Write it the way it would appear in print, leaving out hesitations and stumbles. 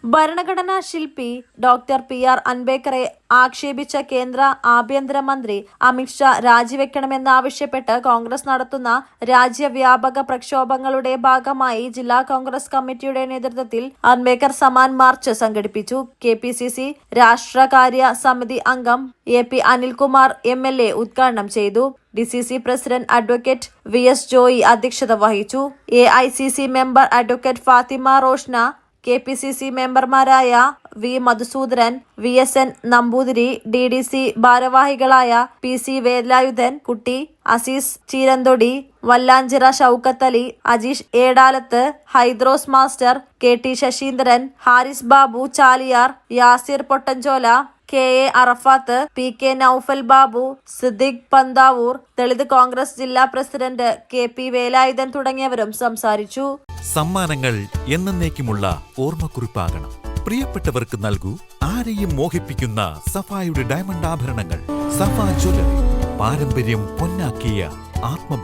ഭരണഘടനാ ശില്പി doctor PR അൻബേദ്കറെ ആക്ഷേപിച്ച കേന്ദ്ര ആഭ്യന്തരമന്ത്രി അമിത്ഷാ രാജിവെക്കണമെന്നാവശ്യപ്പെട്ട് കോൺഗ്രസ് നടത്തുന്ന രാജ്യവ്യാപക പ്രക്ഷോഭങ്ങളുടെ ഭാഗമായി ജില്ലാ കോൺഗ്രസ് കമ്മിറ്റിയുടെ നേതൃത്വത്തിൽ അൻബേദ്കർ സമാൻ മാർച്ച് സംഘടിപ്പിച്ചു. KPCC രാഷ്ട്രകാര്യ സമിതി അംഗം AP അനിൽകുമാർ MLA ഉദ്ഘാടനം ചെയ്തു. DCC president advocate VS Joy അധ്യക്ഷത വഹിച്ചു. AICC member advocate Fathima Roshna, KPCC മെമ്പർമാരായ V Madhusoodanan, VSN Namboothiri, DDC ഭാരവാഹികളായ PC Velayudhan Kutty, Azeez Cheeranthodi, Vallanchira Shoukath Ali, Ajeesh Edalath, Haidros master, KT Sasheendran, Haris Babu Chaliyar, Yasir Pottanchola, KA Arafath, PK Noufal Babu, Siddique Panthavoor, Dalit Congress ജില്ലാ പ്രസിഡന്റ് KP വേലായുധൻ തുടങ്ങിയവരും സംസാരിച്ചു. സമ്മാനങ്ങൾ എന്നേക്കുമുള്ള ഓർമ്മക്കുറിപ്പാകണം. പ്രിയപ്പെട്ടവർക്ക് നൽകൂ ആരെയും മോഹിപ്പിക്കുന്ന സഫായുടെ ഡയമണ്ട് ആഭരണങ്ങൾ. സഫ ജ്വല്ലറി, പാരമ്പര്യം പൊന്നാക്കിയ ആത്മബന്ധം.